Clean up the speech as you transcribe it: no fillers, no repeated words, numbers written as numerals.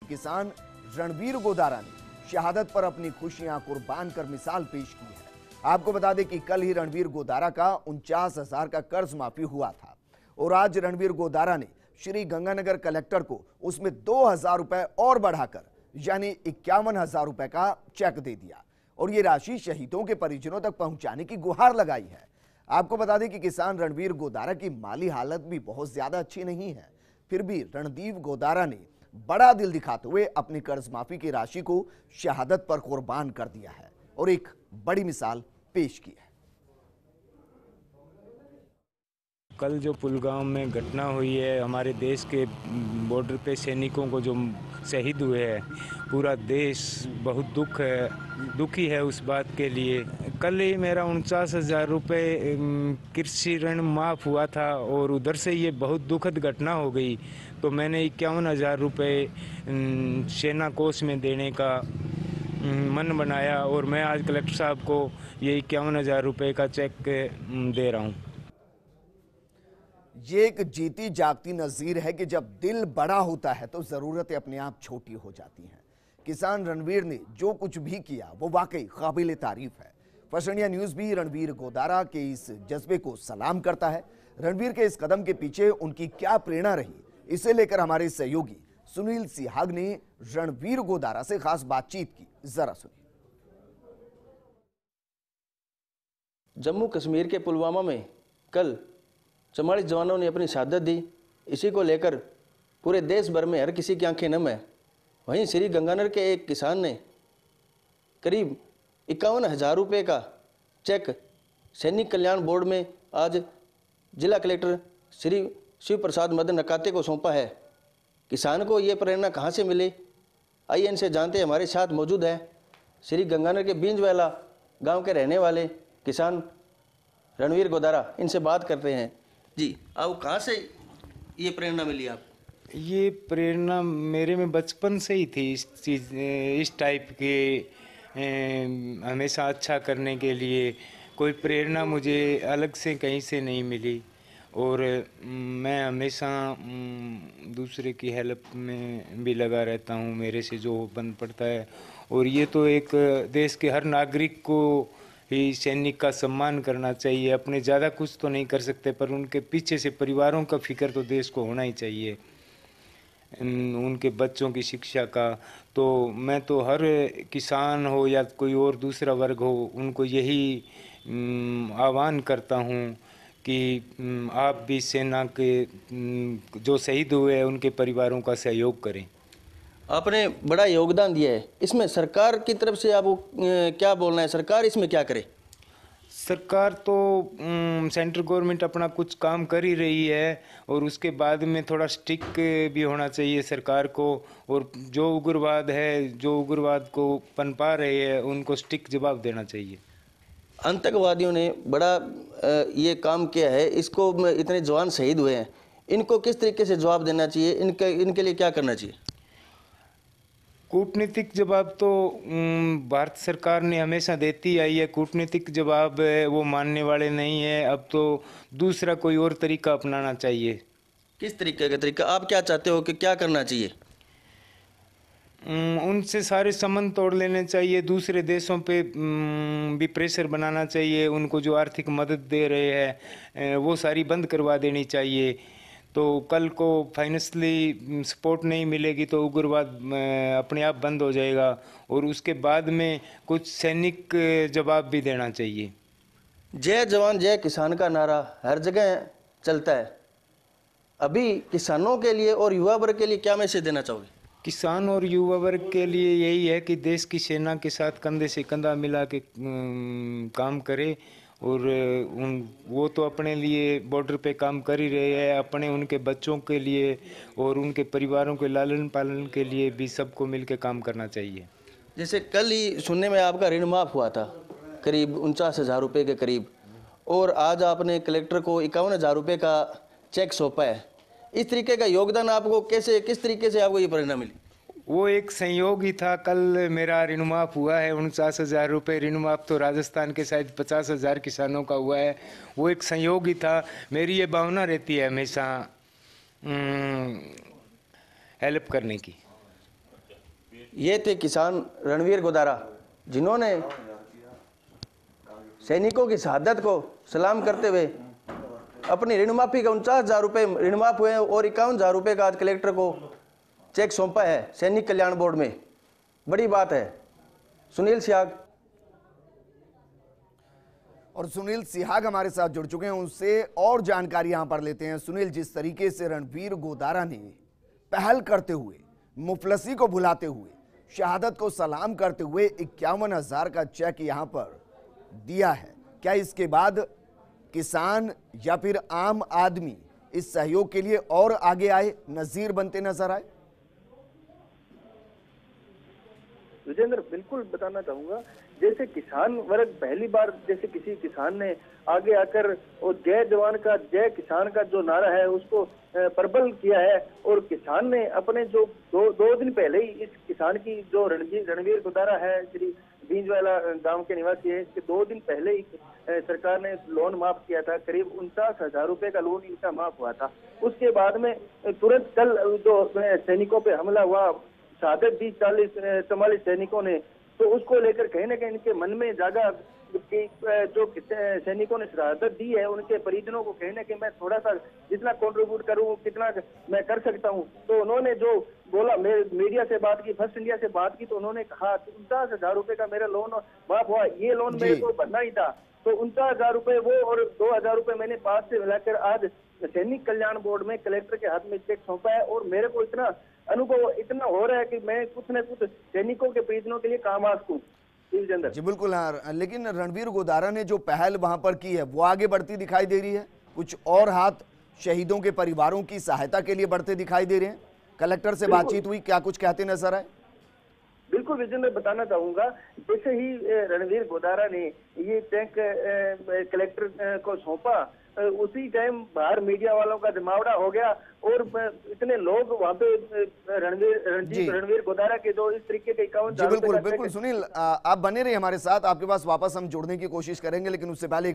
किसान रणवीर गोदारा ने शहादत पर अपनी खुशियां कुर्बान कर मिसाल पेश की है। आपको बता दें कि कल ही रणवीर गोदारा का 49,000 का कर्ज माफी हुआ था और आज रणवीर गोदारा ने श्री गंगानगर कलेक्टर को उसमें 2,000 रुपए और बढ़ाकर यानी 51,000 रुपए का चेक दे दिया और ये राशि शहीदों के परिजनों तक पहुंचाने की गुहार लगाई है। आपको बता दें कि किसान रणवीर गोदारा की माली हालत भी बहुत ज्यादा अच्छी नहीं है, फिर भी रणदीप गोदारा ने बड़ा दिल दिखाते हुए अपनी कर्ज माफी की राशि को शहादत पर कुर्बान कर दिया है और एक बड़ी मिसाल पेश की है। कल जो पुलगांव में घटना हुई है, हमारे देश के बॉर्डर पे सैनिकों को जो शहीद हुए हैं, पूरा देश बहुत दुखी है उस बात के लिए। कल ही मेरा 49,000 रुपये कृषि ऋण माफ़ हुआ था और उधर से ये बहुत दुखद घटना हो गई, तो मैंने 51,000 रुपये सेना कोष में देने का मन बनाया और मैं आज कलेक्टर साहब को ये 51,000 रुपये का चेक दे रहा हूँ। ये एक जीती जागती नजीर है कि जब दिल बड़ा होता है तो जरूरतें अपने आप छोटी हो जाती हैं। किसान रणवीर ने जो कुछ भी किया वो वाकई काबिल तारीफ है। फर्स्ट इंडिया न्यूज भी रणवीर गोदारा के इस जज्बे को सलाम करता है। रणवीर के इस कदम के पीछे उनकी क्या प्रेरणा रही, इसे लेकर हमारे सहयोगी सुनील सिहाग ने रणवीर गोदारा से खास बातचीत की, जरा सुनिए। जम्मू कश्मीर के पुलवामा में कल 44 जवानों ने अपनी शहादत दी। इसी को लेकर पूरे देश भर में हर किसी की आंखें नम है। वहीं श्री गंगानगर के एक किसान ने करीब 51,000 रुपये का चेक सैनिक कल्याण बोर्ड में आज जिला कलेक्टर श्री शिव प्रसाद मदन नकाते को सौंपा है। किसान को ये प्रेरणा कहाँ से मिली, आइए इनसे जानते हैं। हमारे साथ मौजूद है श्री गंगानगर के बींजवाला गांव के रहने वाले किसान रणवीर गोदारा। इनसे बात करते हैं। जी, आप कहाँ से ये प्रेरणा मिली आप? ये प्रेरणा मेरे में बचपन से ही थी, इस टाइप के हमेशा अच्छा करने के लिए। कोई प्रेरणा मुझे अलग से कहीं से नहीं मिली और मैं हमेशा दूसरे की हेल्प में भी लगा रहता हूँ, मेरे से जो बन पड़ता है। और ये तो एक देश के हर नागरिक को ही सैनिक का सम्मान करना चाहिए। अपने ज़्यादा कुछ तो नहीं कर सकते, पर उनके पीछे से परिवारों का फिक्र तो देश को होना ही चाहिए, उनके बच्चों की शिक्षा का। तो मैं तो हर किसान हो या कोई और दूसरा वर्ग हो, उनको यही आह्वान करता हूँ कि आप भी सेना के जो शहीद हुए हैं उनके परिवारों का सहयोग करें। आपने बड़ा योगदान दिया है, इसमें सरकार की तरफ से आपको क्या बोलना है? सरकार इसमें क्या करे? सरकार तो सेंट्रल गवर्नमेंट अपना कुछ काम कर ही रही है और उसके बाद में थोड़ा स्ट्रिक्ट भी होना चाहिए सरकार को। और जो उग्रवाद है, जो उग्रवाद को पनपा रहे हैं, उनको स्ट्रिक्ट जवाब देना चाहिए। आतंकवादियों ने बड़ा ये काम किया है, इसको इतने जवान शहीद हुए हैं, इनको किस तरीके से जवाब देना चाहिए? इनके लिए क्या करना चाहिए? कूटनीतिक जवाब तो भारत सरकार ने हमेशा देती आई है। कूटनीतिक जवाब वो मानने वाले नहीं है। अब तो दूसरा कोई और तरीका अपनाना चाहिए। किस तरीके का तरीका आप क्या चाहते हो कि क्या करना चाहिए? उनसे सारे संबंध तोड़ लेने चाहिए, दूसरे देशों पे भी प्रेशर बनाना चाहिए। उनको जो आर्थिक मदद दे रहे हैं वो सारी बंद करवा देनी चाहिए। तो कल को फाइनेंशियली सपोर्ट नहीं मिलेगी तो उग्रवाद अपने आप बंद हो जाएगा और उसके बाद में कुछ सैनिक जवाब भी देना चाहिए। जय जवान जय किसान का नारा हर जगह चलता है। अभी किसानों के लिए और युवा वर्ग के लिए क्या मैसेज देना चाहोगे? किसान और युवा वर्ग के लिए यही है कि देश की सेना के साथ कंधे से कंधा मिला के काम करे और वो तो अपने लिए बॉर्डर पे काम कर ही रहे हैं, अपने उनके बच्चों के लिए और उनके परिवारों के लालन पालन के लिए भी सबको मिलकर काम करना चाहिए। जैसे कल ही सुनने में आपका ऋण माफ़ हुआ था करीब 49,000 रुपये के करीब, और आज आपने कलेक्टर को 51,000 रुपये का चेक सौंपा है। इस तरीके का योगदान आपको किस तरीके से आपको ये प्रेरणा मिली? वो एक संयोग ही था। कल मेरा ऋण माफ़ हुआ है 49,000 रुपये। ऋण माफ़ तो राजस्थान के शायद 50,000 किसानों का हुआ है। वो एक संयोग ही था। मेरी ये भावना रहती है हमेशा हेल्प करने की। ये थे किसान रणवीर गोदारा, जिन्होंने सैनिकों की शहादत को सलाम करते हुए अपनी ऋण माफी का 49,000 रुपये ऋण माफ हुए और 51,000 रुपये का आज कलेक्टर को चेक सौंपा है सैनिक कल्याण बोर्ड में। बड़ी बात है। सुनील सिहाग। और सुनील सिहाग हमारे साथ जुड़ चुके हैं, उनसे और जानकारी यहां पर लेते हैं। सुनील, जिस तरीके से रणवीर गोदारा ने पहल करते हुए, मुफलसी को भुलाते हुए, शहादत को सलाम करते हुए 51,000 का चेक यहां पर दिया है, क्या इसके बाद किसान या फिर आम आदमी इस सहयोग के लिए और आगे आए, नजीर बनते नजर आए? विजेंद्र, बिल्कुल बताना चाहूंगा, जैसे किसान वर्ग पहली बार जैसे किसी किसान ने आगे आकर और जय जवान का जय किसान का जो नारा है उसको प्रबल किया है, और किसान ने अपने जो दो दिन पहले ही इस किसान की जो रणवीर गोदारा है, श्री बींजवाला गांव के निवासी है, इसके 2 दिन पहले ही सरकार ने लोन माफ किया था। करीब 49,000 रुपए का लोन इनका माफ हुआ था। उसके बाद में तुरंत कल जो सैनिकों पे हमला हुआ, शहादत दी 44 सैनिकों ने, तो उसको लेकर कहीं ना कहीं इनके मन में जागा कि जो सैनिकों ने शहादत दी है उनके परिजनों को कहीं ना कहीं मैं थोड़ा सा जितना कंट्रीब्यूट करूं, कितना मैं कर सकता हूं। तो उन्होंने जो बोला, मीडिया से बात की, फर्स्ट इंडिया से बात की, तो उन्होंने कहा कि 49,000 रुपए का मेरा लोन माफ हुआ, ये लोन मेरे को भरना ही था। तो 49,000 रुपए वो और 2,000 रुपए मैंने 5 से मिलाकर आज सैनिक कल्याण बोर्ड में कलेक्टर के हाथ में चेक सौंपा है, और मेरे को इतना अनुभव इतना हो रहा है कि मैं कुछ न कुछ सैनिकों के परिजनों के लिए काम आ सकूं। जी बिल्कुल। हाँ, लेकिन रणवीर गोदारा ने जो पहल वहां पर की है वो आगे बढ़ती दिखाई दे रही है, कुछ और हाथ शहीदों के परिवारों की सहायता के लिए बढ़ते दिखाई दे रहे हैं। कलेक्टर से बातचीत हुई, क्या कुछ कहते नजर आए? बिल्कुल विजेंद्र, बताना चाहूंगा, जैसे ही रणवीर गोदारा ने ये चेक कलेक्टर को सौंपा, उसी टाइम बाहर मीडिया वालों का जमावड़ा हो गया, और इतने लोग वहां पे रणवीर गोदारा के जो इस तरीके के 51,000 बिल्कुल बिल्कुल। सुनील, आप बने रहिए हमारे साथ, आपके पास वापस हम जुड़ने की कोशिश करेंगे, लेकिन उससे पहले